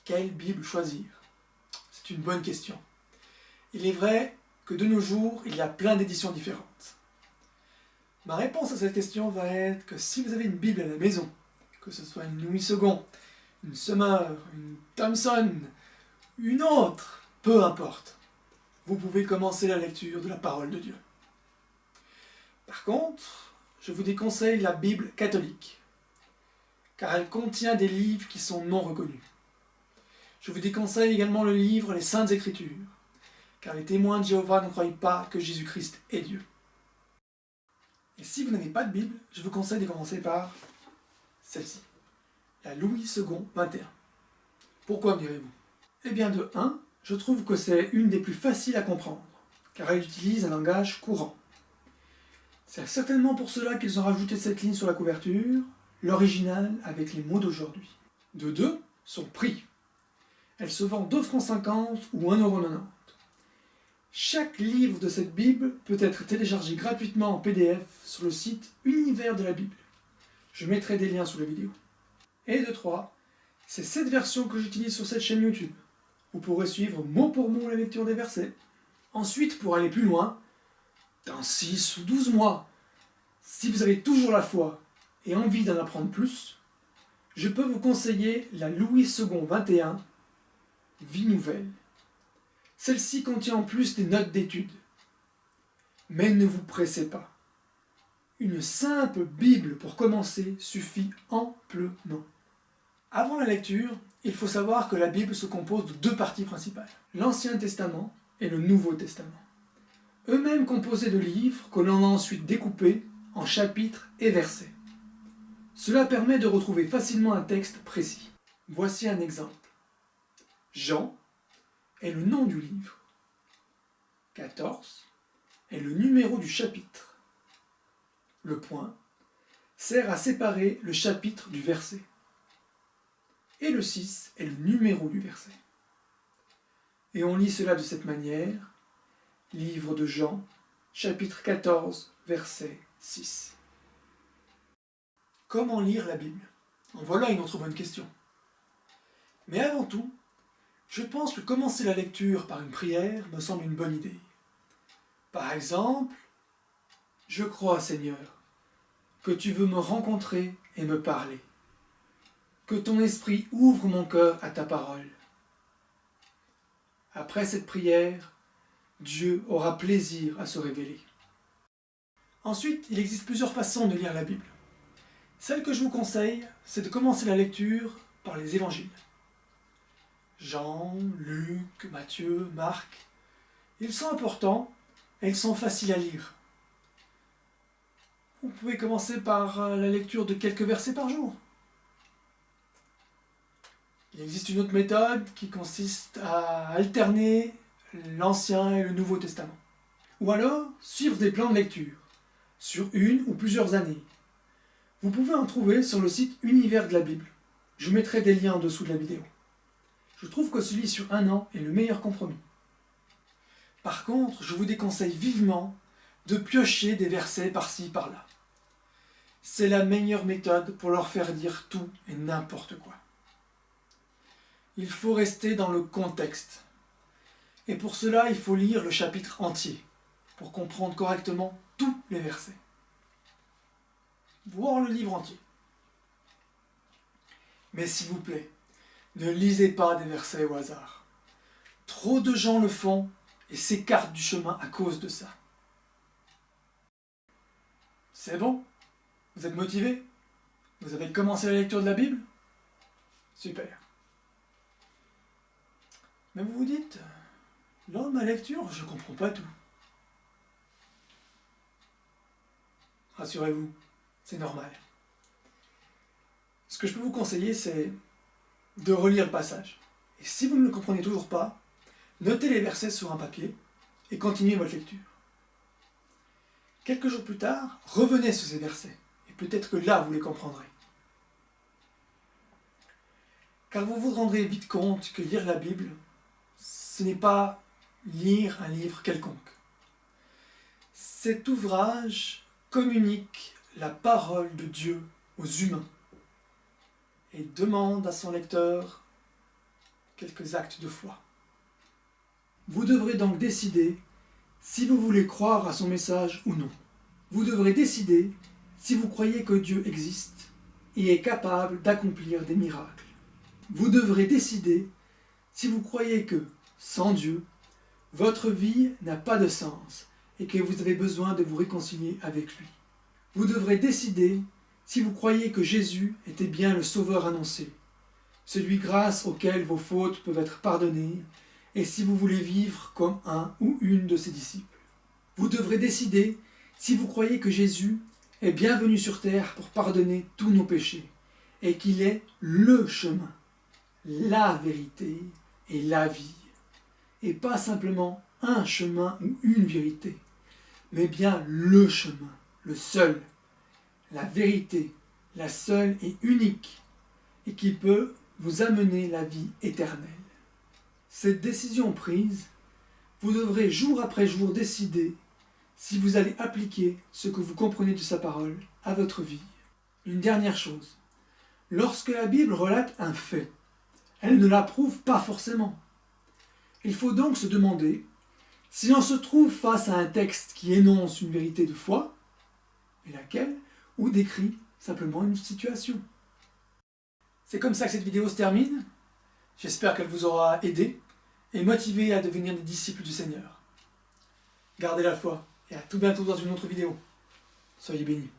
Quelle Bible choisir? C'est une bonne question. Il est vrai que de nos jours, il y a plein d'éditions différentes. Ma réponse à cette question va être que si vous avez une Bible à la maison, que ce soit une Louis II, une Summer, une Thompson, une autre, peu importe, vous pouvez commencer la lecture de la parole de Dieu. Par contre, je vous déconseille la Bible catholique, car elle contient des livres qui sont non reconnus. Je vous déconseille également le livre Les Saintes Écritures, car les témoins de Jéhovah ne croient pas que Jésus-Christ est Dieu. Et si vous n'avez pas de Bible, je vous conseille de commencer par celle-ci, la Louis II 21. Pourquoi me direz-vous? Eh bien de 1, je trouve que c'est une des plus faciles à comprendre, car elle utilise un langage courant. C'est certainement pour cela qu'ils ont rajouté cette ligne sur la couverture, l'original avec les mots d'aujourd'hui. De 2, son prix. Elle se vend 2,50 € ou 1,90 €. Chaque livre de cette Bible peut être téléchargé gratuitement en PDF sur le site Univers de la Bible. Je mettrai des liens sous la vidéo. Et de 3, c'est cette version que j'utilise sur cette chaîne YouTube. Vous pourrez suivre mot pour mot la lecture des versets. Ensuite, pour aller plus loin, dans 6 ou 12 mois, si vous avez toujours la foi et envie d'en apprendre plus, je peux vous conseiller la Louis II 21, Vie nouvelle. Celle-ci contient en plus des notes d'études. Mais ne vous pressez pas. Une simple Bible pour commencer suffit amplement. Avant la lecture, il faut savoir que la Bible se compose de 2 parties principales, l'Ancien Testament et le Nouveau Testament. Eux-mêmes composés de livres que l'on a ensuite découpés en chapitres et versets. Cela permet de retrouver facilement un texte précis. Voici un exemple. Jean est le nom du livre. 14 est le numéro du chapitre. Le point sert à séparer le chapitre du verset. Et le 6 est le numéro du verset. Et on lit cela de cette manière. Livre de Jean, chapitre 14, verset 6. Comment lire la Bible? En voilà une autre bonne question. Mais avant tout, je pense que commencer la lecture par une prière me semble une bonne idée. Par exemple, je crois, Seigneur, que tu veux me rencontrer et me parler. Que ton esprit ouvre mon cœur à ta parole. Après cette prière, Dieu aura plaisir à se révéler. Ensuite, il existe plusieurs façons de lire la Bible. Celle que je vous conseille, c'est de commencer la lecture par les évangiles. Jean, Luc, Matthieu, Marc. Ils sont importants et ils sont faciles à lire. Vous pouvez commencer par la lecture de quelques versets par jour. Il existe une autre méthode qui consiste à alterner l'Ancien et le Nouveau Testament. Ou alors, suivre des plans de lecture, sur une ou plusieurs années. Vous pouvez en trouver sur le site Univers de la Bible. Je mettrai des liens en dessous de la vidéo. Je trouve que celui sur 1 an est le meilleur compromis. Par contre, je vous déconseille vivement de piocher des versets par-ci, par-là. C'est la meilleure méthode pour leur faire dire tout et n'importe quoi. Il faut rester dans le contexte. Et pour cela, il faut lire le chapitre entier, pour comprendre correctement tous les versets. Voir le livre entier. Mais s'il vous plaît, ne lisez pas des versets au hasard. Trop de gens le font et s'écartent du chemin à cause de ça. C'est bon? Vous êtes motivé? Vous avez commencé la lecture de la Bible? Super. Mais vous vous dites, lors de ma lecture, je ne comprends pas tout. Rassurez-vous, c'est normal. Ce que je peux vous conseiller, c'est de relire le passage. Et si vous ne le comprenez toujours pas, notez les versets sur un papier et continuez votre lecture. Quelques jours plus tard, revenez sur ces versets et peut-être que là, vous les comprendrez. Car vous vous rendrez vite compte que lire la Bible, ce n'est pas lire un livre quelconque. Cet ouvrage communique la parole de Dieu aux humains et demande à son lecteur quelques actes de foi. Vous devrez donc décider si vous voulez croire à son message ou non. Vous devrez décider si vous croyez que Dieu existe et est capable d'accomplir des miracles. Vous devrez décider si vous croyez que, sans Dieu, votre vie n'a pas de sens et que vous avez besoin de vous réconcilier avec lui. Vous devrez décider si vous croyez que Jésus était bien le Sauveur annoncé, celui grâce auquel vos fautes peuvent être pardonnées, et si vous voulez vivre comme un ou une de ses disciples. Vous devrez décider si vous croyez que Jésus est bien venu sur terre pour pardonner tous nos péchés, et qu'il est le chemin, la vérité et la vie, et pas simplement un chemin ou une vérité, mais bien le chemin, le seul, la vérité, la seule et unique, et qui peut vous amener la vie éternelle. Cette décision prise, vous devrez jour après jour décider si vous allez appliquer ce que vous comprenez de sa parole à votre vie. Une dernière chose, lorsque la Bible relate un fait, elle ne l'approuve pas forcément. Il faut donc se demander si on se trouve face à un texte qui énonce une vérité de foi, et laquelle, ou décrit simplement une situation. C'est comme ça que cette vidéo se termine. J'espère qu'elle vous aura aidé et motivé à devenir des disciples du Seigneur. Gardez la foi et à tout bientôt dans une autre vidéo. Soyez bénis.